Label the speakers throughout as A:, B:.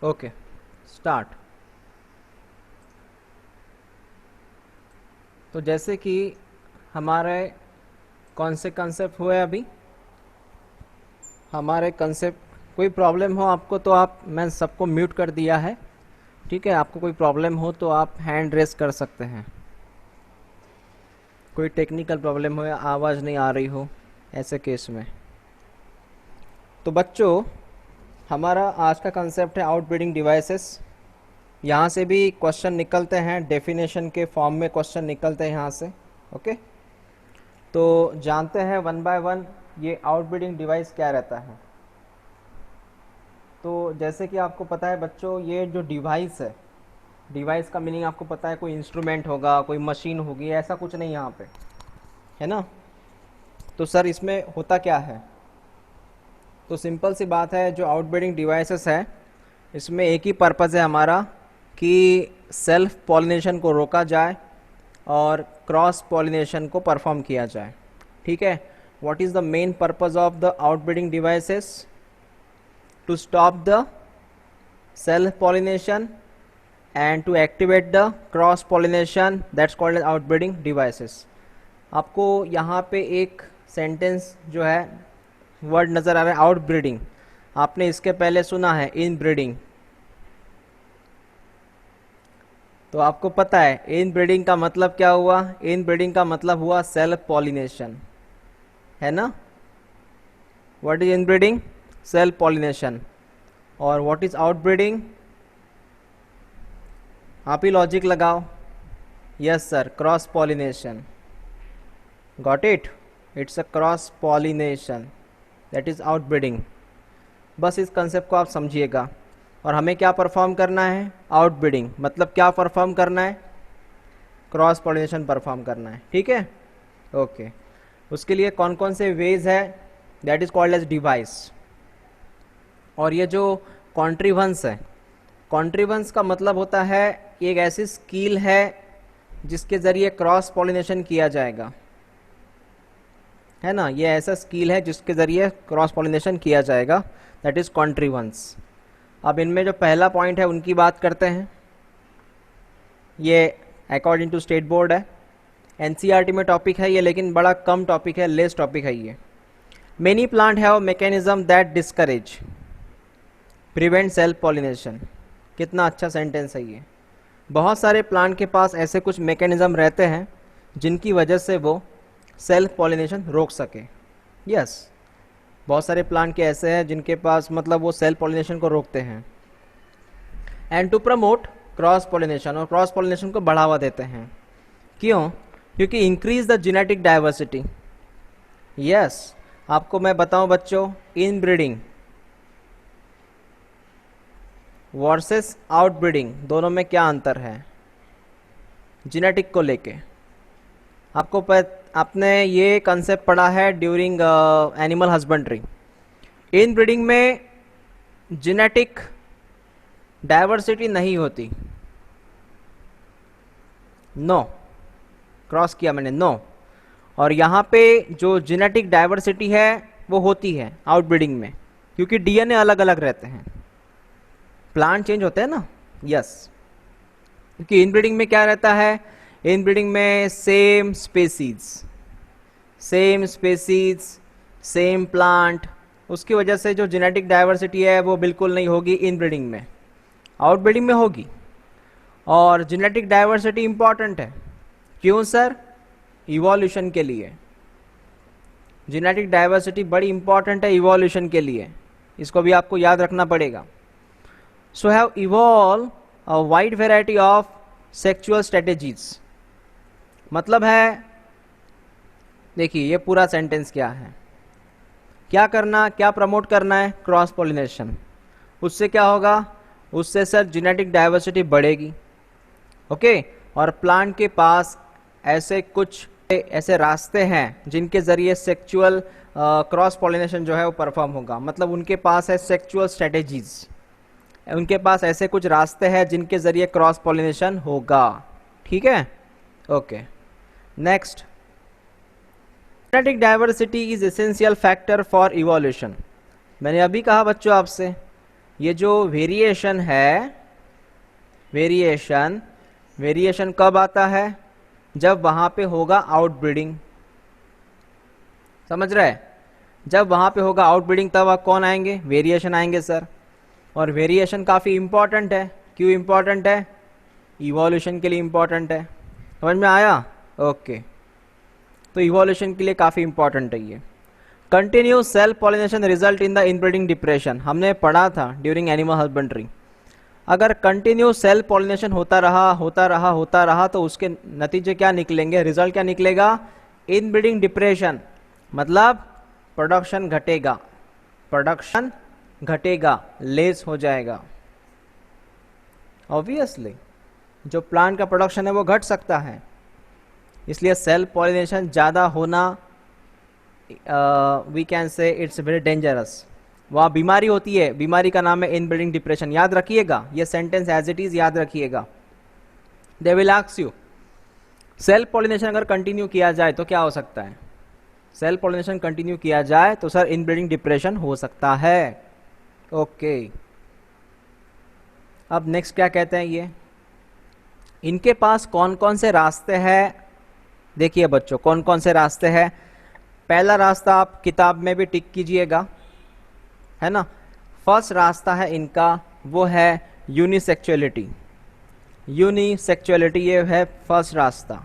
A: Okay, start. तो जैसे कि हमारे कौन से कंसेप्ट हुए अभी, हमारे कंसेप्ट, कोई प्रॉब्लम हो आपको तो आप, मैं सबको म्यूट कर दिया है, ठीक है। आपको कोई प्रॉब्लम हो तो आप हैंड रेस कर सकते हैं। कोई टेक्निकल प्रॉब्लम हो या आवाज़ नहीं आ रही हो, ऐसे केस में। तो बच्चों, हमारा आज का कंसेप्ट है आउटब्रीडिंग डिवाइसेस। यहाँ से भी क्वेश्चन निकलते हैं, डेफिनेशन के फॉर्म में क्वेश्चन निकलते हैं यहाँ से। ओके, तो जानते हैं वन बाय वन ये आउटब्रीडिंग डिवाइस क्या रहता है। तो जैसे कि आपको पता है बच्चों, ये जो डिवाइस है, डिवाइस का मीनिंग आपको पता है, कोई इंस्ट्रूमेंट होगा, कोई मशीन होगी, ऐसा कुछ नहीं यहाँ पे, है ना। तो सर इसमें होता क्या है? तो सिंपल सी बात है, जो आउटब्रीडिंग डिवाइसेस है इसमें एक ही पर्पज़ है हमारा कि सेल्फ पॉलिनेशन को रोका जाए और क्रॉस पॉलिनेशन को परफॉर्म किया जाए, ठीक है। What is the main purpose of the outbreeding devices? To stop the self pollination and to activate the cross pollination, that's called as outbreeding devices। आपको यहाँ पे एक सेंटेंस जो है, वर्ड नज़र आ रहा है आउटब्रीडिंग। आपने इसके पहले सुना है इनब्रीडिंग। तो आपको पता है इनब्रीडिंग का मतलब क्या हुआ? इनब्रीडिंग का मतलब हुआ सेल्फ पॉलिनेशन, है ना। What is inbreeding? Self pollination. और व्हाट इज आउटब्रीडिंग? आप ही लॉजिक लगाओ। Yes sir, cross pollination. Got it? It's a cross pollination, that is outbreeding. बस इस कंसेप्ट को आप समझिएगा। और हमें क्या परफॉर्म करना है? आउटब्रीडिंग। मतलब क्या परफॉर्म करना है? क्रॉस पॉलिनेशन परफॉर्म करना है, ठीक है। ओके, उसके लिए कौन कौन से वेज है? That is called edge device. और ये जो कॉन्ट्रीवेंस है, कॉन्ट्रीवेंस का मतलब होता है एक ऐसी स्किल है जिसके ज़रिए क्रॉस पॉलिनेशन किया जाएगा, है ना। ये ऐसा स्किल है जिसके ज़रिए क्रॉस पॉलिनेशन किया जाएगा, दैट इज़ कॉन्ट्रीवेंस। अब इनमें जो पहला पॉइंट है उनकी बात करते हैं। ये अकॉर्डिंग टू स्टेट बोर्ड है, एनसीईआरटी में टॉपिक है ये, लेकिन बड़ा कम टॉपिक है, लेस टॉपिक है ये। Many plant have mechanism that discourage prevent self pollination. कितना अच्छा सेंटेंस है ये। बहुत सारे प्लांट के पास ऐसे कुछ मैकेनिज्म रहते हैं जिनकी वजह से वो सेल्फ पॉलिनेशन रोक सके। यस, बहुत सारे प्लांट के ऐसे हैं जिनके पास मतलब वो सेल्फ पॉलिनेशन को रोकते हैं। And to promote cross pollination, और क्रॉस पॉलिनेशन को बढ़ावा देते हैं। क्यों? क्योंकि increase the genetic diversity. Yes, आपको मैं बताऊं बच्चों, इन ब्रीडिंग वर्सेस आउटब्रीडिंग दोनों में क्या अंतर है जेनेटिक को लेके। आपने ये कंसेप्ट पढ़ा है ड्यूरिंग एनिमल हस्बेंड्री। इन ब्रीडिंग में जेनेटिक डाइवर्सिटी नहीं होती। नो, क्रॉस किया मैंने, नो। और यहाँ पे जो जेनेटिक डाइवर्सिटी है वो होती है आउटब्रीडिंग में, क्योंकि डीएनए अलग अलग रहते हैं, प्लांट चेंज होते हैं ना। यस, क्योंकि इनब्रीडिंग में क्या रहता है? इनब्रीडिंग में सेम स्पेसीज, सेम प्लांट, उसकी वजह से जो जेनेटिक डाइवर्सिटी है वो बिल्कुल नहीं होगी इनब्रीडिंग में, आउटब्रीडिंग में होगी। और जेनेटिक डाइवर्सिटी इंपॉर्टेंट है। क्यों सर? इवोल्यूशन के लिए। जेनेटिक डाइवर्सिटी बड़ी इंपॉर्टेंट है इवोल्यूशन के लिए, इसको भी आपको याद रखना पड़ेगा। So have evolved a wide variety of sexual strategies। मतलब है, देखिए ये पूरा सेंटेंस क्या है, क्या करना, क्या प्रमोट करना है? Cross pollination. उससे क्या होगा? उससे सर जेनेटिक डाइवर्सिटी बढ़ेगी, ओके। और प्लांट के पास ऐसे कुछ ऐसे रास्ते हैं जिनके ज़रिए सेक्चुअल क्रॉस पॉलिनेशन जो है वो परफॉर्म होगा। मतलब उनके पास है सेक्चुअल स्ट्रेटेजीज, उनके पास ऐसे कुछ रास्ते हैं जिनके ज़रिए क्रॉस पॉलिनेशन होगा, ठीक है। Okay, next, genetic diversity is essential factor for evolution. मैंने अभी कहा बच्चों आपसे, ये जो वेरिएशन है, वेरिएशन कब आता है? जब वहाँ पे होगा आउटब्रीडिंग। समझ रहे? जब वहाँ पे होगा आउटब्रीडिंग तब आप कौन आएंगे? वेरिएशन आएंगे सर। और वेरिएशन काफ़ी इंपॉर्टेंट है। क्यों इंपॉर्टेंट है? इवोल्यूशन के लिए इंपॉर्टेंट है। समझ में आया? ओके, तो इवोल्यूशन के लिए काफ़ी इंपॉर्टेंट है ये। Continuous self pollination result in the inbreeding depression, हमने पढ़ा था ड्यूरिंग एनिमल हस्बेंड्री। अगर कंटिन्यूस सेल्फ पॉलिनेशन होता रहा तो उसके नतीजे क्या निकलेंगे? रिजल्ट क्या निकलेगा? इनब्रीडिंग डिप्रेशन, मतलब प्रोडक्शन घटेगा, लेस हो जाएगा। ऑब्वियसली जो प्लांट का प्रोडक्शन है वो घट सकता है, इसलिए सेल्फ पॉलिनेशन ज़्यादा होना we can say it's very dangerous. वहाँ बीमारी होती है, बीमारी का नाम है इनब्रीडिंग डिप्रेशन। याद रखिएगा ये सेंटेंस एज इट इज़ याद रखिएगा। They will ask you self pollination अगर कंटिन्यू किया जाए तो क्या हो सकता है? सेल्फ पॉलिनेशन कंटिन्यू किया जाए तो सर इनब्रीडिंग डिप्रेशन हो सकता है। ओके, अब नेक्स्ट क्या कहते हैं ये, इनके पास कौन कौन से रास्ते हैं? देखिए बच्चों, कौन कौन से रास्ते हैं। पहला रास्ता आप किताब में भी टिक कीजिएगा, है ना। फर्स्ट रास्ता है इनका, वो है यूनिसेक्सुअलिटी। ये है फर्स्ट रास्ता,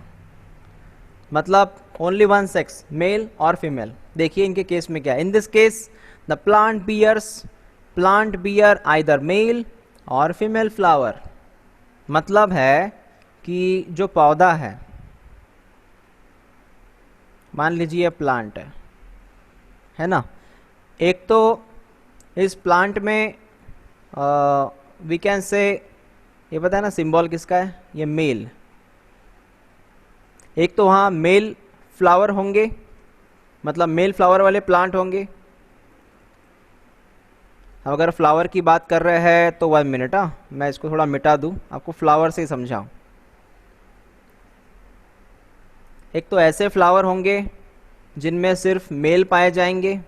A: मतलब ओनली वन सेक्स, मेल और फीमेल। देखिए इनके केस में क्या है। In this case the plant bear either male और फीमेल फ्लावर। मतलब है कि जो पौधा है, मान लीजिए प्लांट है ना, एक तो इस प्लांट में वी कैन से, ये पता है ना सिंबल किसका है? ये मेल। एक तो वहाँ मेल फ्लावर होंगे, मतलब मेल फ्लावर वाले प्लांट होंगे। अगर फ्लावर की बात कर रहे हैं तो 1 मिनट, मैं इसको थोड़ा मिटा दूँ, आपको फ्लावर से ही समझाऊँ। एक तो ऐसे फ्लावर होंगे जिनमें सिर्फ मेल पाए जाएंगे,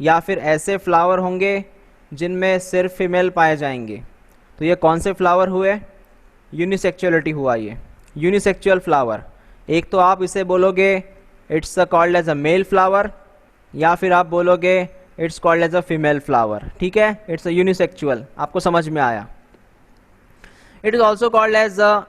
A: या फिर ऐसे फ्लावर होंगे जिनमें सिर्फ फीमेल पाए जाएंगे। तो ये कौन से फ्लावर हुए? यूनिसेक्सुअलिटी हुआ ये, यूनिसेक्सुअल फ्लावर। एक तो आप इसे बोलोगे it's called as a male flower, या फिर आप बोलोगे it's called as a female flower. ठीक है, इट्स अ यूनिसेक्सुअल। आपको समझ में आया? It is also called as a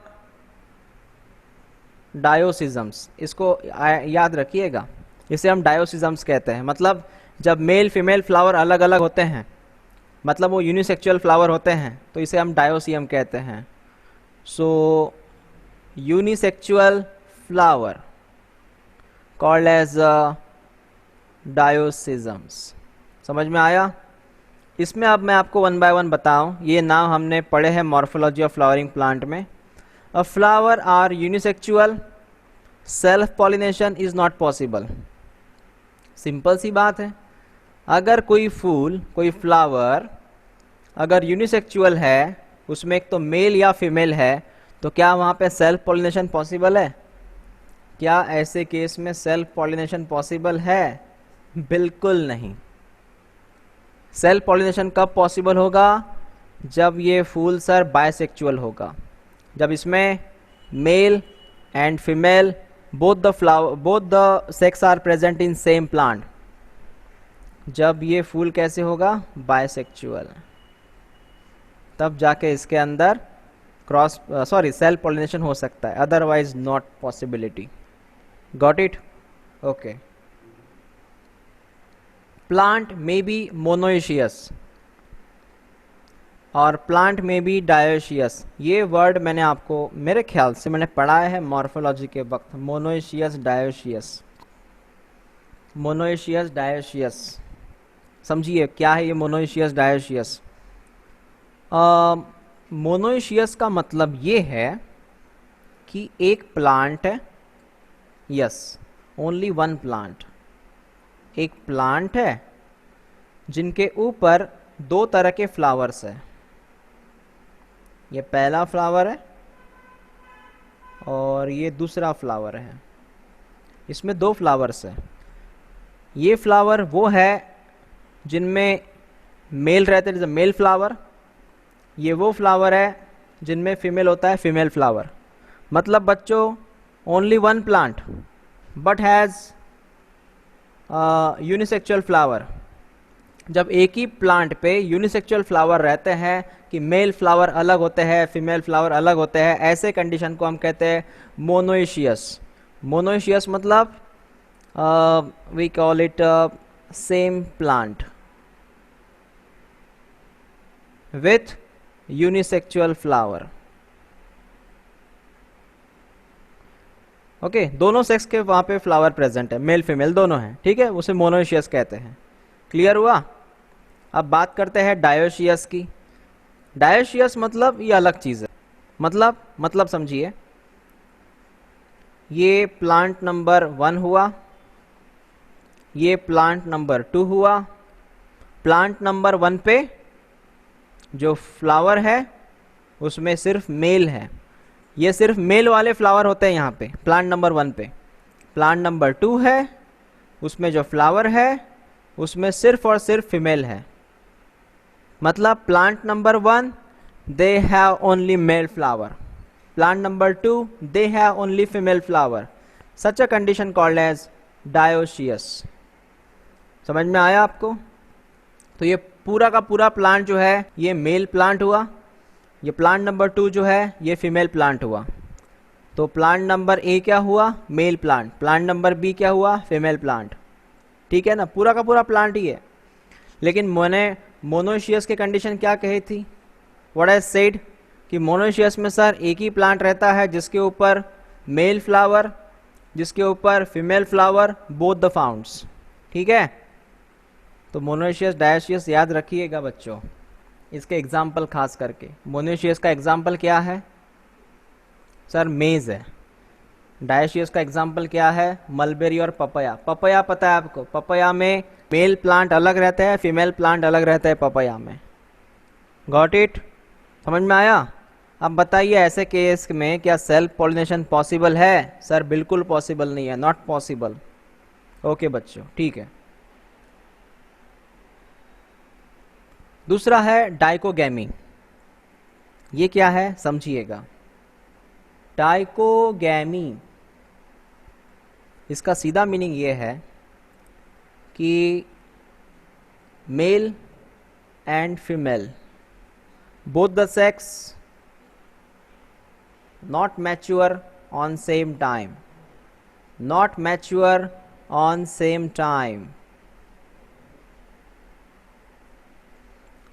A: dioecisms. इसको याद रखिएगा, इसे हम डायोसिजम्स कहते हैं। मतलब जब मेल फीमेल फ्लावर अलग अलग होते हैं, मतलब वो यूनिसेक्सुअल फ्लावर होते हैं, तो इसे हम डायोसियम कहते हैं। सो यूनिसेक्सुअल फ्लावर कॉल्ड एज डायोसिजम्स। समझ में आया? इसमें अब मैं आपको 1 बाय 1 बताऊं। ये नाम हमने पढ़े हैं मॉर्फोलॉजी ऑफ फ्लावरिंग प्लांट में। A flower are unisexual, self pollination is not possible. Simple सी बात है, अगर कोई फूल, कोई फ्लावर अगर यूनिसेक्सुअल है, उसमें एक तो मेल या फीमेल है, तो क्या वहाँ पे सेल्फ पॉलिनेशन पॉसिबल है? क्या ऐसे केस में सेल्फ पॉलिनेशन पॉसिबल है? बिल्कुल नहीं। सेल्फ पॉलिनेशन कब पॉसिबल होगा? जब ये फूल सर बायसेक्सुअल होगा, जब इसमें male and female both the sex are present in same plant. जब ये फूल कैसे होगा? बायसेक्सुअल, तब जाके इसके अंदर सेल्फ पॉलिनेशन हो सकता है, otherwise not possibility. Got it? Okay. Plant may be monoecious और प्लांट में भी डायोशियस। ये वर्ड मैंने आपको, मेरे ख्याल से मैंने पढ़ाया है मॉर्फोलॉजी के वक्त, मोनोइशियस डायोशियस। समझिए क्या है ये मोनोइशियस डायोशियस। मोनोइशियस का मतलब ये है कि एक प्लांट है, यस, ओनली वन प्लांट, एक प्लांट है जिनके ऊपर 2 तरह के फ्लावर्स हैं। ये पहला फ्लावर है और ये दूसरा फ्लावर है। इसमें 2 फ्लावर्स हैं। ये फ्लावर वो है जिनमें मेल रहते हैं, जैसे मेल फ्लावर, ये वो फ्लावर है जिनमें फीमेल होता है, फीमेल फ्लावर। मतलब बच्चों only one plant but has unisexual flower. जब एक ही प्लांट पे यूनिसेक्सुअल फ्लावर रहते हैं कि मेल फ्लावर अलग होते हैं, फीमेल फ्लावर अलग होते हैं, ऐसे कंडीशन को हम कहते हैं मोनोइशियस। मोनोइशियस मतलब we call it same plant with unisexual flower. Okay, दोनों सेक्स के वहां पे फ्लावर प्रेजेंट है, मेल फीमेल दोनों हैं, ठीक है, उसे मोनोइशियस कहते हैं। क्लियर हुआ? अब बात करते हैं डायोशियस की। डायोशियस मतलब ये अलग चीज है। मतलब समझिए, ये प्लांट नंबर 1 हुआ, ये प्लांट नंबर 2 हुआ। प्लांट नंबर 1 पे जो फ्लावर है उसमें सिर्फ मेल है, ये सिर्फ मेल वाले फ्लावर होते हैं यहाँ पे प्लांट नंबर 1 पे। प्लांट नंबर 2 है, उसमें जो फ्लावर है उसमें सिर्फ और सिर्फ फीमेल है। मतलब plant number 1 they have only male flower, plant number 2 they have only female flower. Such a condition called as dioecious. समझ में आया आपको? तो ये पूरा का पूरा प्लांट जो है ये मेल प्लांट हुआ, ये प्लांट नंबर 2 जो है ये फीमेल प्लांट हुआ। तो प्लांट नंबर ए क्या हुआ? Male plant. Plant number B क्या हुआ? Female plant. ठीक है ना, पूरा का पूरा प्लांट ही है। लेकिन मैंने मोनोशियस की कंडीशन क्या कही थी? व्हाट आई सेड कि मोनोशियस में सर एक ही प्लांट रहता है जिसके ऊपर मेल फ्लावर, जिसके ऊपर female flower, both the founts. ठीक है, तो मोनोशियस डायोशियस याद रखिएगा बच्चों, इसके एग्जाम्पल खास करके। मोनोशियस का एग्जाम्पल क्या है? सर मेज है। डायोशियस का एग्जाम्पल क्या है? मलबेरी और पपया। पपया पता है आपको, पपया में मेल प्लांट अलग रहता है, फीमेल प्लांट अलग रहता है पपया में। Got it? समझ में आया? अब बताइए ऐसे केस में क्या सेल्फ पॉलिनेशन पॉसिबल है? सर बिल्कुल पॉसिबल नहीं है, नॉट पॉसिबल। ओके बच्चों, ठीक है। दूसरा है डाइकोगैमी। ये क्या है समझिएगा। डाइकोगैमी, इसका सीधा मीनिंग ये है कि mail and female both the sex not mature on same time, not mature on same time।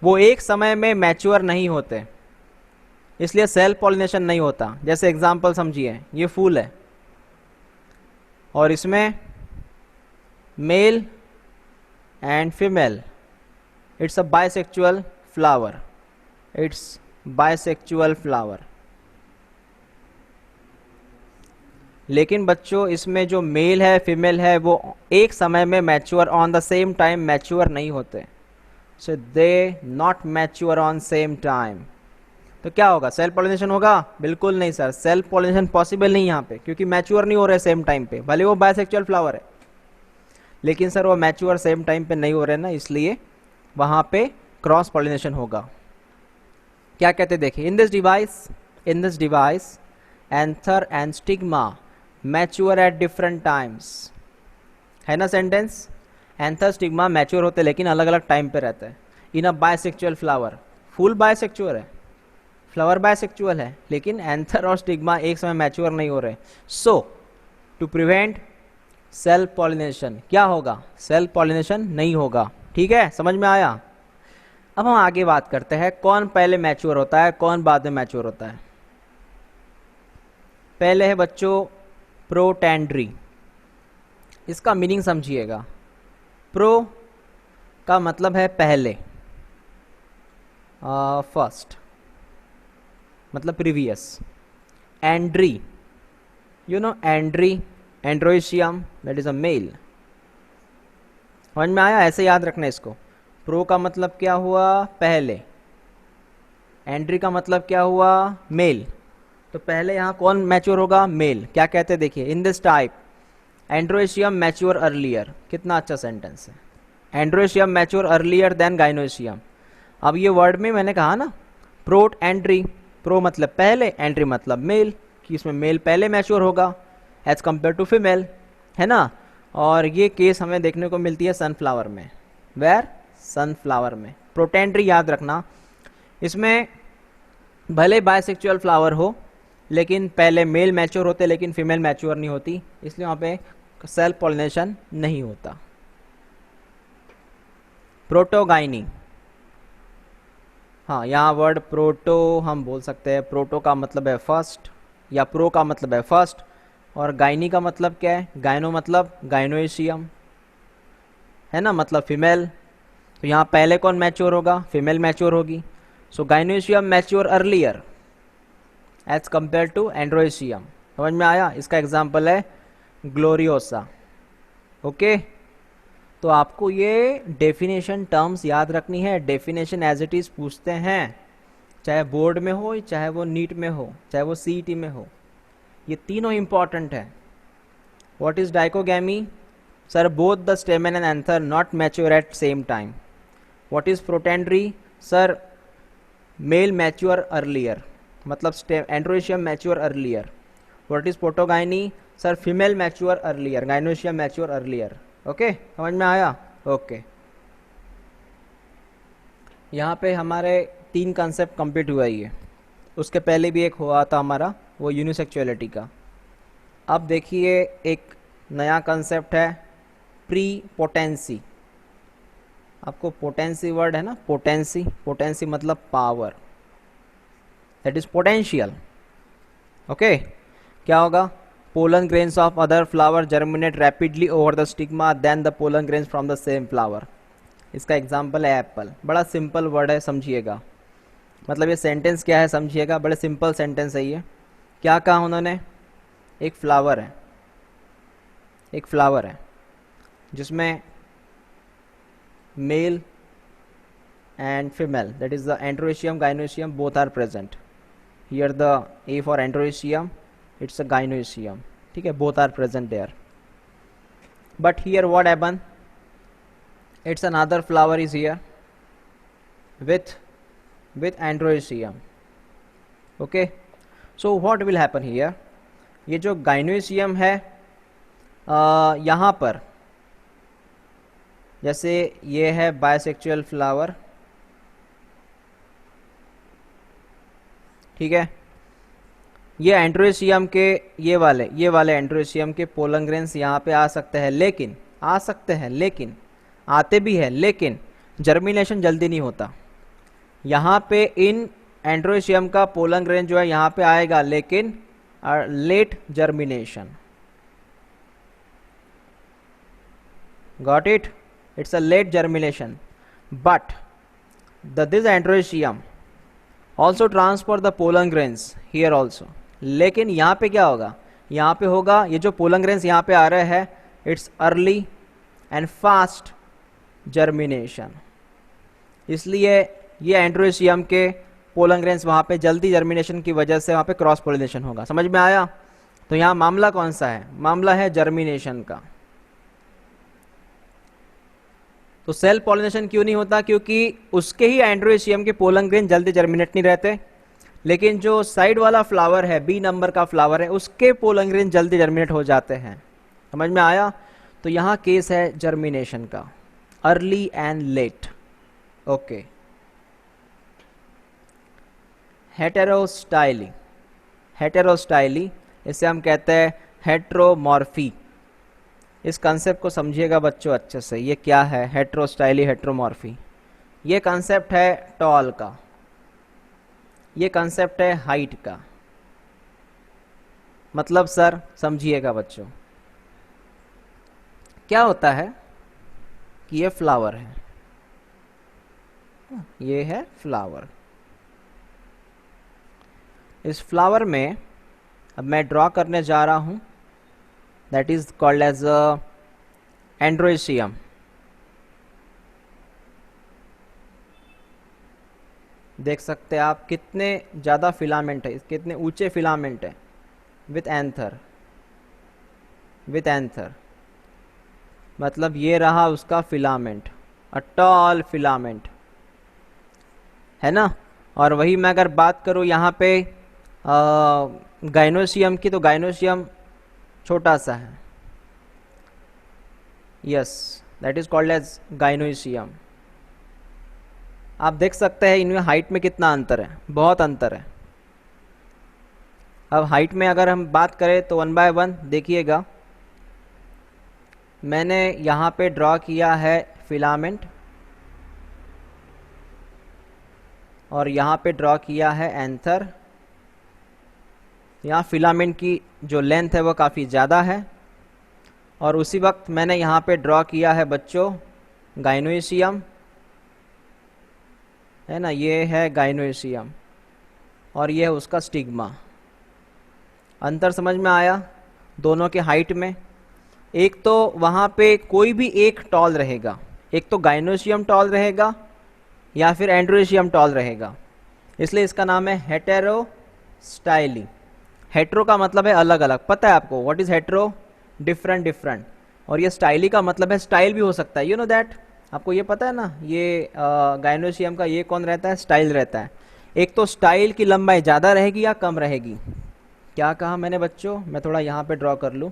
A: वो एक समय में मैच्योर नहीं होते, इसलिए सेल्फ पॉलिनेशन नहीं होता। जैसे एग्जांपल समझिए, ये फूल है और इसमें male and female, it's a bisexual flower, it's bisexual flower. लेकिन बच्चों इसमें जो मेल है फीमेल है वो एक समय में mature on the same time mature नहीं होते, so they not mature on same time. तो क्या होगा? सेल्फ पॉलिनेशन होगा? बिल्कुल नहीं सर, सेल्फ पॉलिनेशन पॉसिबल नहीं यहाँ पे, क्योंकि मैच्योर नहीं हो रहे सेम टाइम पे। भले वो बाइसेक्चुअल फ्लावर है लेकिन सर वो मैच्योर सेम टाइम पे नहीं हो रहे ना, इसलिए वहाँ पे क्रॉस पॉलिनेशन होगा। क्या कहते देखिए, in this device anther and stigma mature at different times. है ना सेंटेंस? एंथर स्टिग्मा मैच्योर होते लेकिन अलग अलग टाइम पे रहता है। इन अ बाइसेक्चुअल फ्लावर, फूल बाइसेक्चुअल है, फ्लावर बाइसेक्चुअल है, लेकिन एंथर और स्टिग्मा एक समय मैच्योर नहीं हो रहे। सो टू प्रिवेंट सेल्फ पॉलिनेशन क्या होगा? सेल्फ पॉलिनेशन नहीं होगा। ठीक है, समझ में आया? अब हम आगे बात करते हैं कौन पहले मैच्योर होता है, कौन बाद में मैच्योर होता है। पहले है बच्चों प्रोटेंड्री। इसका मीनिंग समझिएगा। प्रो का मतलब है पहले, फर्स्ट मतलब previous. Andry, you know andry, androecium, that is a male. समझ में आया? ऐसे याद रखना इसको। प्रो का मतलब क्या हुआ? पहले। एंड्री का मतलब क्या हुआ? मेल। तो पहले यहाँ कौन मैच्योर होगा? मेल। क्या कहते हैं देखिए, in this type androecium mature earlier. कितना अच्छा सेंटेंस है। Androecium mature earlier than gynoecium. अब ये वर्ड में मैंने कहा ना प्रोट एंट्री, प्रो मतलब पहले, एंट्री मतलब मेल, कि इसमें मेल पहले मैच्योर होगा एज कम्पेयर टू फीमेल, है ना। और ये केस हमें देखने को मिलती है सनफ्लावर में। वेयर? सनफ्लावर में। प्रोटेंट्री याद रखना, इसमें भले बायसेक्सुअल फ्लावर हो लेकिन पहले मेल मैच्योर होते लेकिन फीमेल मैच्योर नहीं होती, इसलिए वहाँ पे सेल्फ पॉलिनेशन नहीं होता। प्रोटोगाइनी, हाँ यहाँ वर्ड प्रोटो हम बोल सकते हैं, प्रोटो का मतलब है फर्स्ट या प्रो का मतलब है फर्स्ट, और गाइनी का मतलब क्या है? गाइनो मतलब गाइनोएशियम, है ना, मतलब फीमेल। तो यहाँ पहले कौन मैच्योर होगा? फीमेल मैच्योर होगी। So gynoecium mature earlier as compare to androecium. समझ में आया? इसका एग्जाम्पल है ग्लोरियोसा। ओके, तो आपको ये डेफिनेशन टर्म्स याद रखनी है। डेफिनेशन एज इट इज पूछते हैं, चाहे बोर्ड में हो, चाहे वो नीट में हो, चाहे वो सीईटी में हो, ये तीनों इंपॉर्टेंट है। What is dichogamy? Sir both the stamen and anther not mature at same time. What is protandry? Sir male mature earlier, मतलब androecium mature earlier. What is protogyny? Sir female mature earlier, gynoecium mature earlier. Okay, समझ में आया? Okay, यहाँ पे हमारे 3 concept complete हुआ ही है। उसके पहले भी एक हुआ था हमारा, वो यूनिसेक्सुअलिटी का। अब देखिए एक नया कंसेप्ट है प्री पोटेंसी। आपको पोटेंसी वर्ड है ना, पोटेंसी, पोटेंसी मतलब power, that is potential. Okay, क्या होगा? Pollen grains of other flower germinate rapidly over the stigma then the pollen grains from the same flower. इसका एग्जाम्पल है apple. बड़ा simple word है, समझिएगा। मतलब ये सेंटेंस क्या है समझिएगा, बड़े सिंपल सेंटेंस है ये। क्या कहा उन्होंने? एक फ्लावर है, एक फ्लावर है जिसमें male and female, that is the androecium gynoecium, both are present. Here the A for androecium, it's a gynoecium, ठीक है, both are present there. But here what happen? It's another flower is here with androecium. Okay, so what will happen here? ये जो gynoecium है यहाँ पर, जैसे ये है बायसेक्सुअल फ्लावर, ठीक है, ये एंड्रोएशियम के ये वाले एंड्रोएशियम के पोलन ग्रेन्स यहाँ पे आ सकते हैं, लेकिन आते भी है, लेकिन जर्मिनेशन जल्दी नहीं होता। यहाँ पे इन एंड्रोएशियम का पोलन ग्रेन जो है यहाँ पे आएगा, लेकिन late germination. Got it? It's a late germination, but this androecium also transfer the pollen grains here also. लेकिन यहाँ पे क्या होगा? यहाँ पे होगा, ये जो पोलन ग्रेन्स यहाँ पे आ रहे हैं, it's early and fast germination, इसलिए ये एंड्रोएशियम के पोलन ग्रेन्स वहाँ पे जल्दी जर्मिनेशन की वजह से वहाँ पे क्रॉस पोलिनेशन होगा। समझ में आया? तो यहाँ मामला कौन सा है? मामला है जर्मिनेशन का। तो सेल्फ पॉलिनेशन क्यों नहीं होता? क्योंकि उसके ही एंड्रोएशियम के पोलन ग्रेन जल्दी जर्मिनेट नहीं रहते, लेकिन जो साइड वाला फ्लावर है, बी नंबर का फ्लावर है, उसके पोलन ग्रेन जल्दी जर्मिनेट हो जाते हैं। समझ में आया? तो यहाँ केस है जर्मिनेशन का, अर्ली एंड लेट। ओके, हेटेरोस्टाइली, हेटेरोस्टाइली इसे हम कहते हैं हेट्रोमॉर्फी। इस कंसेप्ट को समझिएगा बच्चों अच्छे से। ये क्या है हेट्रोस्टाइली, हेट्रोमॉर्फी? ये कंसेप्ट है टॉल का, ये कंसेप्ट है हाइट का। मतलब सर समझिएगा बच्चों, क्या होता है कि ये फ्लावर है, ये है फ्लावर। इस फ्लावर में अब मैं ड्रॉ करने जा रहा हूं, दैट इज कॉल्ड एज एंड्रोएशियम। देख सकते हैं आप कितने ज़्यादा फिलामेंट है, कितने ऊंचे फिलामेंट है, विथ एंथर, विथ एंथर मतलब ये रहा उसका फिलामेंट, अ टॉल फिलामेंट, है ना। और वही मैं अगर बात करूँ यहाँ पे गाइनोसियम की, तो गाइनोसियम छोटा सा है, yes, that is called as gynoecium. आप देख सकते हैं इनमें हाइट में कितना अंतर है, बहुत अंतर है। अब हाइट में अगर हम बात करें तो 1 बाय 1 देखिएगा, मैंने यहाँ पे ड्रॉ किया है फिलामेंट और यहाँ पे ड्रॉ किया है एंथर। यहाँ फिलामेंट की जो लेंथ है वो काफ़ी ज़्यादा है, और उसी वक्त मैंने यहाँ पे ड्रॉ किया है बच्चों गाइनोसियम, है ना, ये है गाइनोसियम और ये है उसका स्टिग्मा। अंतर समझ में आया दोनों के हाइट में? एक तो वहाँ पे कोई भी एक टॉल रहेगा, एक तो गाइनोसियम टॉल रहेगा या फिर एंड्रोसियम टॉल रहेगा, इसलिए इसका नाम है हेटेरोस्टाइली। हेट्रो का मतलब है अलग अलग, पता है आपको what is hetero? Different different. और ये स्टाइली का मतलब है स्टाइल भी हो सकता है, यू नो दैट, आपको ये पता है ना। ये गाइनोसियम का ये कौन रहता है? स्टाइल रहता है। एक तो स्टाइल की लंबाई ज़्यादा रहेगी या कम रहेगी? क्या कहा मैंने बच्चों? मैं थोड़ा यहाँ पे ड्रॉ कर लूँ।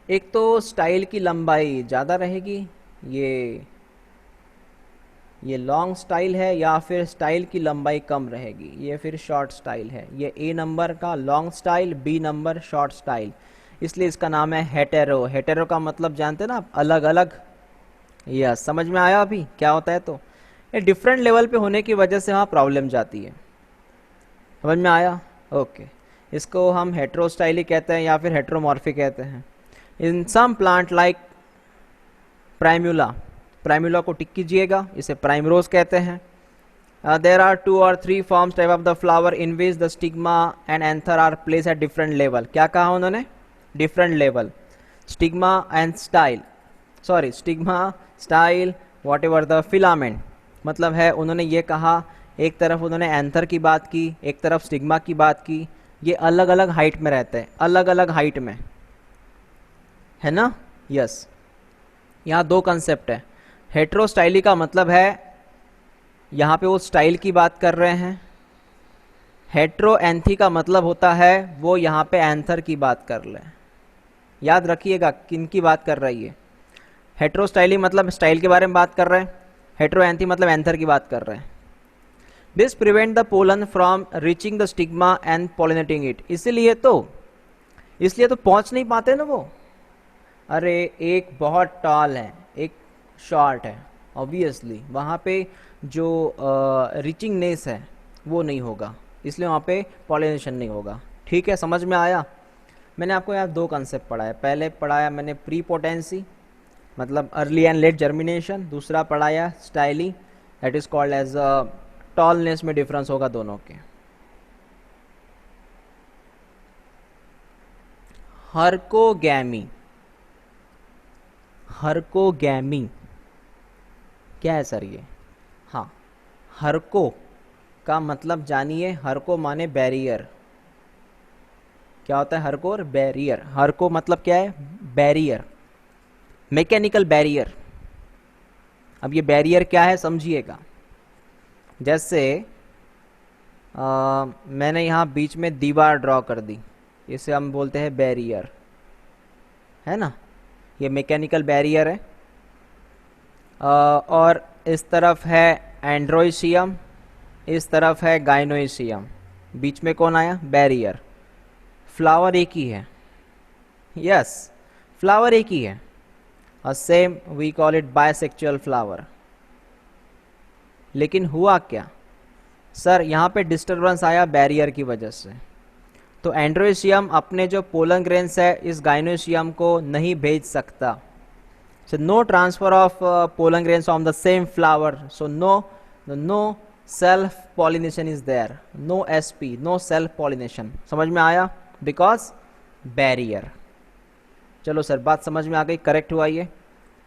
A: एक तो स्टाइल की लंबाई ज़्यादा रहेगी, ये लॉन्ग स्टाइल है, या फिर स्टाइल की लंबाई कम रहेगी, ये फिर शॉर्ट स्टाइल है। ये ए नंबर का long style, B number short style, इसलिए इसका नाम है हेटेरो। हेटेरो का मतलब जानते हैं ना आप, अलग अलग। यस, समझ में आया अभी क्या होता है? तो ये डिफरेंट लेवल पे होने की वजह से वहाँ प्रॉब्लम जाती है, समझ में आया? ओके, इसको हम हेटेरोस्टाइली कहते हैं या फिर हेटेरोमॉर्फिक कहते हैं। इन सम प्लांट लाइक प्राइम्यूला, प्राइम्यूला को टिक कीजिएगा, इसे प्राइमरोज कहते हैं। There are 2 or 3 forms type of the flower in which the stigma and anther are place at different level. क्या कहा उन्होंने? Different level. Stigma and style, sorry, stigma, style, whatever the filament, मतलब है उन्होंने ये कहा, एक तरफ उन्होंने एंथर की बात की, एक तरफ स्टिग्मा की बात की, ये अलग अलग हाइट में रहते हैं, अलग अलग हाइट में, है ना? यस, यहाँ दो कंसेप्ट है। हेटेरोस्टाइली का मतलब है यहाँ पे वो स्टाइल की बात कर रहे हैं, हेटेरोएंथी का मतलब होता है वो यहाँ पे एंथर की बात कर रहे हैं। याद रखिएगा किन की बात कर रही है। हेटेरोस्टाइली मतलब स्टाइल के बारे में बात कर रहे हैं, हेटेरोएंथी मतलब एंथर की बात कर रहे हैं। This prevent the pollen from reaching the stigma and pollinating it, इसलिए तो पहुंच नहीं पाते ना वो। अरे एक बहुत टॉल है, एक शॉर्ट है, ऑब्वियसली वहाँ पे जो रीचिंगनेस है वो नहीं होगा, इसलिए वहाँ पे पॉलिनेशन नहीं होगा। ठीक है, समझ में आया? मैंने आपको यहाँ दो कंसेप्ट पढ़ाया, पहले पढ़ाया मैंने प्री पोटेंसी मतलब अर्ली एंड लेट जर्मिनेशन, दूसरा पढ़ाया स्टाइली, that is called as tallness में डिफरेंस होगा दोनों के। हर्कोगैमी, हर्कोगैमी क्या है सर ये? हाँ, हर्को का मतलब जानिए, हर्को माने बैरियर। क्या होता है हर्को और बैरियर? हर्को मतलब क्या है? Barrier, mechanical barrier. अब ये बैरियर क्या है समझिएगा। जैसे मैंने यहाँ बीच में दीवार ड्रॉ कर दी, इसे हम बोलते हैं बैरियर, है ना? ये मैकेनिकल बैरियर है। और इस तरफ है एंड्रोसियम, इस तरफ है गाइनोसियम, बीच में कौन आया? बैरियर। फ्लावर एक ही है, यस, फ्लावर एक ही है, और same we call it bisexual flower. लेकिन हुआ क्या सर? यहाँ पे डिस्टरबेंस आया बैरियर की वजह से, तो एंड्रोसियम अपने जो पोलन ग्रेन्स है इस गाइनोसियम को नहीं भेज सकता। So no transfer of pollen grains from the same flower. So no self pollination is there. No SP, no self pollination. समझ में आया? Because barrier. चलो सर बात समझ में आ गई, करेक्ट हुआ ये।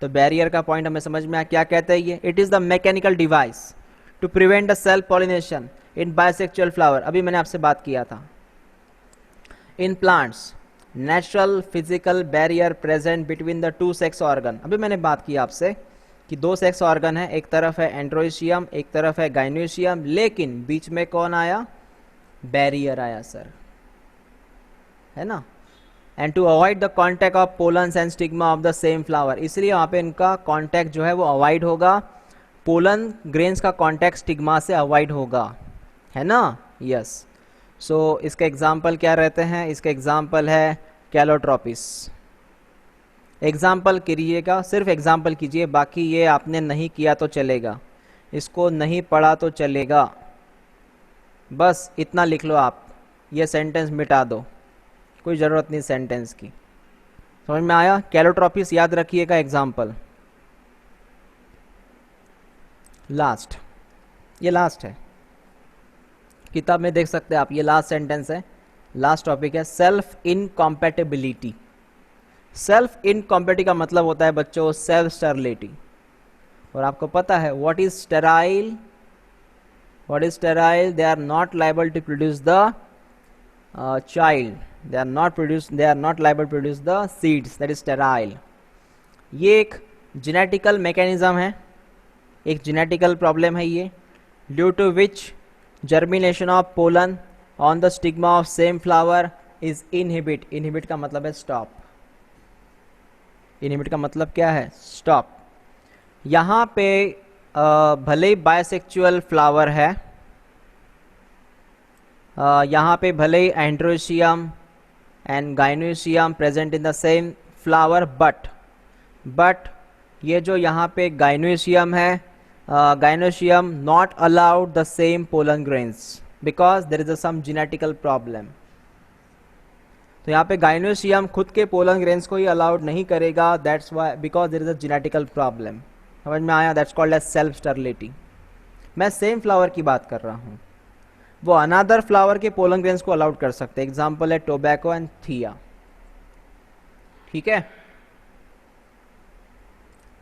A: तो बैरियर का पॉइंट हमें समझ में आया, क्या कहते हैं ये? It is the mechanical device to prevent the self pollination in bisexual flower. अभी मैंने आपसे बात किया था। In plants natural physical barrier present between the two sex organ. अभी मैंने बात की आपसे कि दो सेक्स ऑर्गन है, एक तरफ है एंड्रोशियम, एक तरफ है गाइनोशियम, लेकिन बीच में कौन आया? बैरियर आया सर, है ना। And to avoid the contact of pollens and stigma of the same flower, इसलिए वहाँ पे इनका कॉन्टैक्ट जो है वो अवॉइड होगा, पोलन ग्रेन्स का कॉन्टैक्ट स्टिग्मा से अवॉइड होगा, है ना। यस। सो इसके एग्जाम्पल क्या रहते हैं? इसके एग्जाम्पल है कैलोट्रोपिस। एग्जाम्पल करिएगा, सिर्फ एग्जाम्पल कीजिए, बाकी ये आपने नहीं किया तो चलेगा, इसको नहीं पढ़ा तो चलेगा, बस इतना लिख लो आप, ये सेंटेंस मिटा दो, कोई ज़रूरत नहीं सेंटेंस की। समझ में आया? कैलोट्रोपिस याद रखिएगा एग्जाम्पल। लास्ट, ये लास्ट है, किताब में देख सकते हैं आप, ये लास्ट सेंटेंस है, लास्ट टॉपिक है, सेल्फ इनकॉम्पेटिबिलिटी। सेल्फ इनकॉम्पेटिबिलिटी का मतलब होता है बच्चों सेल्फ स्टेरिलिटी, और आपको पता है what is sterile? What is sterile? They are not liable to produce the child, they are not liable to produce the seeds, that is sterile। ये एक जेनेटिकल मैकेनिज्म है, एक जेनेटिकल प्रॉब्लम है ये, due to which germination of pollen on the stigma of same flower is inhibit. Inhibit का मतलब है stop, inhibit का मतलब क्या है? स्टॉप। यहाँ पे भले ही बायसेक्चुअल फ्लावर है, यहाँ पे भले ही androecium and gynoecium present in the same flower, but ये जो यहाँ पे गाइनोशियम है, gynoecium not allowed the same pollen grains because there is a some genetical problem. तो यहाँ पे गाइनोशियम खुद के पोलन ग्रेन्स को ही अलाउड नहीं करेगा, that's why, because there is a genetical problem. समझ में आया? That's called as self sterility. मैं सेम फ्लावर की बात कर रहा हूँ, वो अनादर फ्लावर के पोलन ग्रेन्स को अलाउड कर सकते हैं। एग्जाम्पल है टोबैको एंड थिया। ठीक है,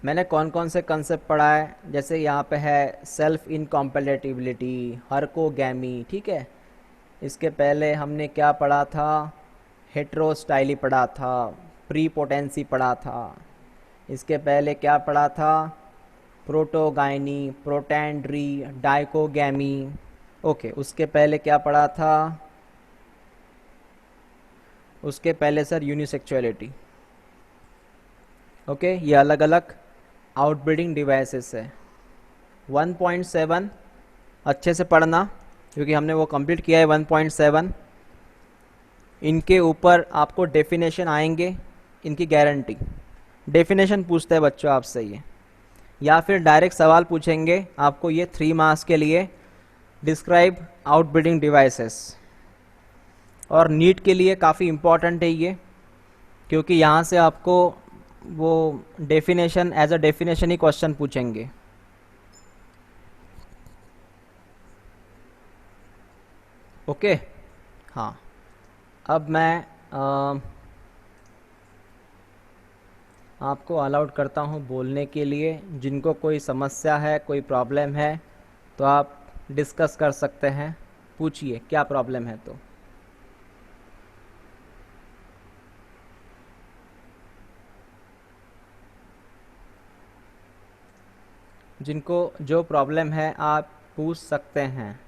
A: मैंने कौन कौन से कंसेप्ट पढ़ा है? जैसे यहाँ पे है सेल्फ इनकॉम्पेटिबिलिटी, हर्कोगैमी, ठीक है। इसके पहले हमने क्या पढ़ा था? हेट्रोस्टाइली पढ़ा था, प्रीपोटेंसी पढ़ा था। इसके पहले क्या पढ़ा था? Protogyny, प्रोटैंड्री, dichogamy. ओके, उसके पहले क्या पढ़ा था? उसके पहले सर यूनिसेक्सुअलिटी। ओके, ये अलग अलग आउटब्रीडिंग डिवाइसेस है। 1.7 अच्छे से पढ़ना क्योंकि हमने वो कंप्लीट किया है 1.7। इनके ऊपर आपको डेफिनेशन आएंगे, इनकी गारंटी। डेफिनेशन पूछते हैं बच्चों आपसे ये, या फिर डायरेक्ट सवाल पूछेंगे आपको ये 3 मार्क्स के लिए, डिस्क्राइब आउटब्रीडिंग डिवाइसेस। और नीट के लिए काफ़ी इम्पॉर्टेंट है ये, क्योंकि यहाँ से आपको वो डेफिनेशन एज अ डेफिनेशन ही क्वेश्चन पूछेंगे। ओके, हाँ, अब मैं आपको अलाउड करता हूँ बोलने के लिए। जिनको कोई समस्या है, कोई प्रॉब्लम है, तो आप डिस्कस कर सकते हैं, पूछिए क्या प्रॉब्लम है। तो जिनको जो प्रॉब्लम है आप पूछ सकते हैं।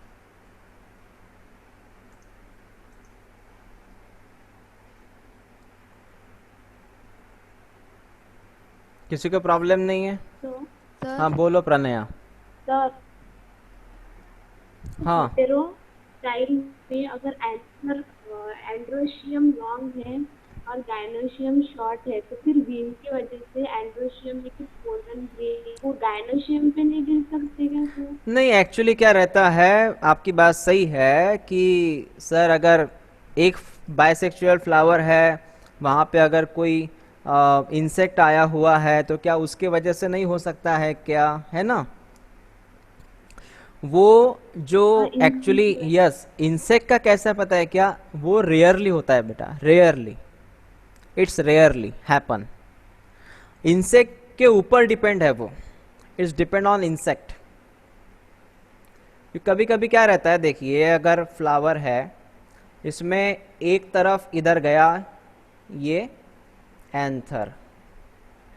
A: किसी को प्रॉब्लम नहीं है?
B: सर,
A: हाँ बोलो प्रणया।
B: सर,
A: हाँ,
B: हेटेरोस्टाइल में अगर एंड्रोशियम लॉन्ग है और गायनोशियम शॉर्ट है, तो फिर वीन की वजह से एंड्रोशियम में कुछ पोलन ग्रेन वो गायनोशियम पे नहीं गिर सकते क्या सर?
A: नहीं, एक्चुअली क्या रहता है, आपकी बात सही है कि सर अगर एक बाइसेक्सुअल फ्लावर है, वहाँ पे अगर कोई इंसेक्ट आया हुआ है तो क्या उसके वजह से नहीं हो सकता है क्या, है ना। वो जो एक्चुअली यस, इंसेक्ट का कैसा पता है क्या, वो रेयरली होता है बेटा, rarely, it's rarely happen. Insect के ऊपर डिपेंड है वो, इट्स डिपेंड ऑन इंसेक्ट। कभी कभी क्या रहता है, देखिए अगर फ्लावर है, इसमें एक तरफ इधर गया ये एंथर,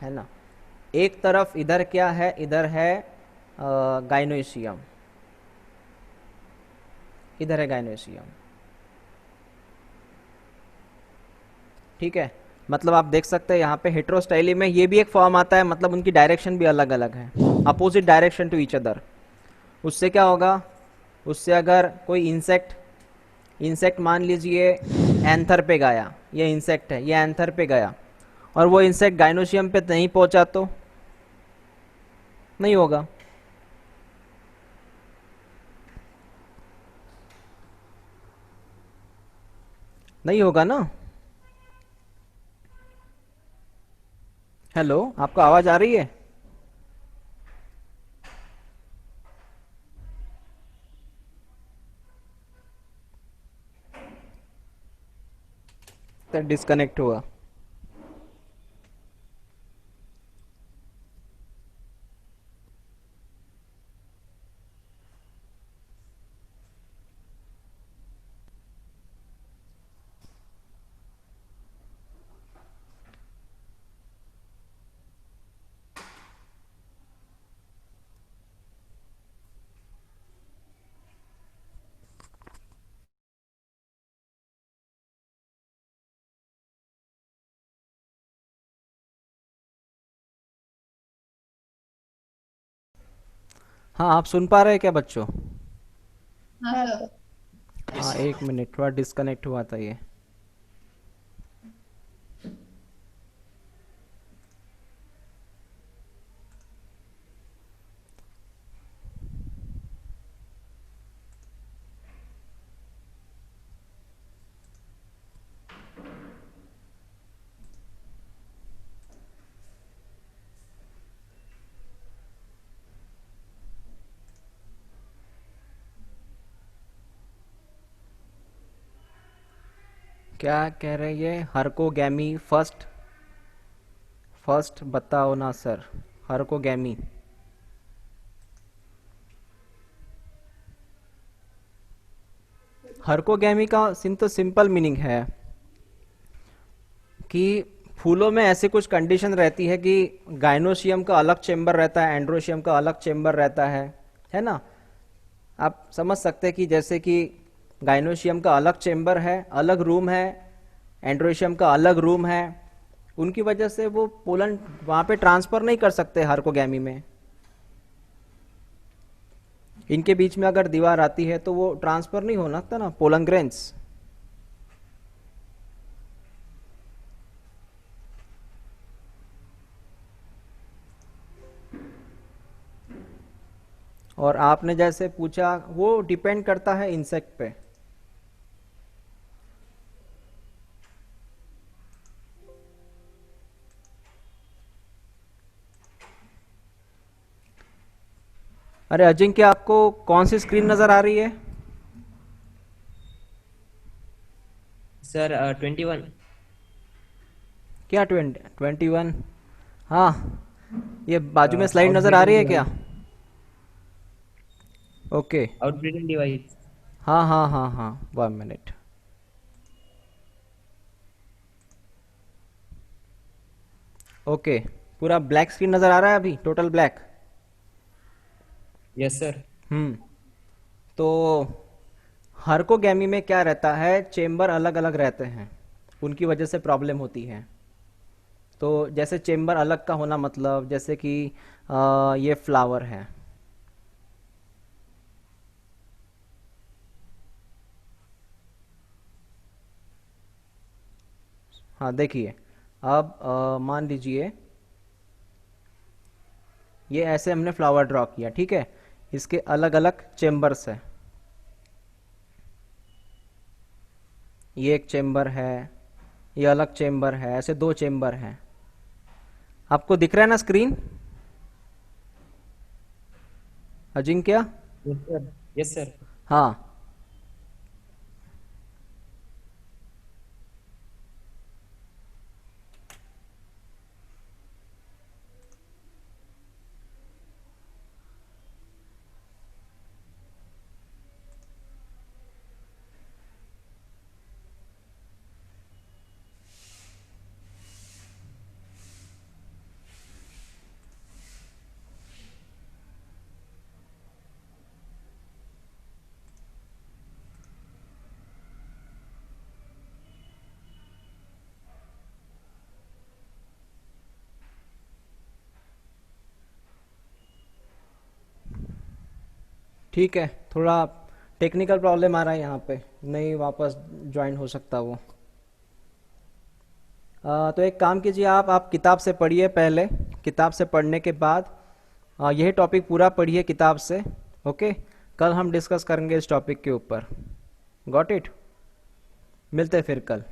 A: है ना, एक तरफ इधर क्या है, इधर है गाइनोशियम, इधर है गाइनोशियम। ठीक है, मतलब आप देख सकते हैं यहाँ पे हेट्रोस्टाइली में ये भी एक फॉर्म आता है, मतलब उनकी डायरेक्शन भी अलग अलग है, opposite direction to each other. उससे क्या होगा, उससे अगर कोई इंसेक्ट इंसेक्ट मान लीजिए एंथर पे गया, ये इंसेक्ट है, ये एंथर पे गया और वो इंसेक्ट गाइनोशियम पे नहीं पहुंचा तो नहीं होगा। नहीं होगा ना। हेलो, आपको आवाज़ आ रही है? तो डिस्कनेक्ट हुआ। हाँ, आप सुन पा रहे हैं क्या बच्चों?
C: हाँ सर।
A: हाँ, एक मिनट, थोड़ा डिस्कनेक्ट हुआ था ये। क्या कह रहे हैं ये, हरकोगैमी फर्स्ट? फर्स्ट बताओ ना सर, हरकोगैमी। हरकोगैमी का तो सिंपल मीनिंग है कि फूलों में ऐसी कुछ कंडीशन रहती है कि गाइनोशियम का अलग चेम्बर रहता है, एंड्रोशियम का अलग चेम्बर रहता है ना। आप समझ सकते हैं कि जैसे कि गाइनोशियम का अलग चेम्बर है, अलग रूम है, एंड्रोशियम का अलग रूम है, उनकी वजह से वो पोलन वहाँ पे ट्रांसफ़र नहीं कर सकते हार्कोगैमी में। इनके बीच में अगर दीवार आती है तो वो ट्रांसफ़र नहीं होना था ना, पोलन ग्रेन्स। और आपने जैसे पूछा, वो डिपेंड करता है इंसेक्ट पे। अरे अजिंक्य, आपको कौन सी स्क्रीन नज़र आ रही है?
D: सर 21।
A: क्या 21? हाँ, ये बाजू में स्लाइड नज़र आ
D: आउटब्रीडिंग
A: रही है क्या?
D: डिवाइस।
A: ओके।
D: Outbreeding device.
A: हाँ हाँ हाँ हाँ, 1 मिनट। ओके, पूरा ब्लैक स्क्रीन नज़र आ रहा है अभी, टोटल ब्लैक।
D: Yes sir.
A: तो हर्कोगैमी में क्या रहता है, चेम्बर अलग अलग रहते हैं, उनकी वजह से प्रॉब्लम होती है। तो जैसे चेम्बर अलग का होना, मतलब जैसे कि ये फ्लावर है, हाँ देखिए, अब मान लीजिए ये ऐसे हमने फ्लावर ड्रॉ किया, ठीक है, इसके अलग अलग चेम्बर्स है, ये एक चेम्बर है, ये अलग चेम्बर है, ऐसे 2 चेम्बर हैं। आपको दिख रहा है ना screen, Ajinkya?
D: Yes sir. Yes sir.
A: हाँ। ठीक है, थोड़ा टेक्निकल प्रॉब्लम आ रहा है यहाँ पे, नहीं वापस ज्वाइन हो सकता वो। तो एक काम कीजिए, आप किताब से पढ़िए पहले, किताब से पढ़ने के बाद यही टॉपिक पूरा पढ़िए किताब से। ओके, कल हम डिस्कस करेंगे इस टॉपिक के ऊपर। Got it? मिलते हैं फिर कल।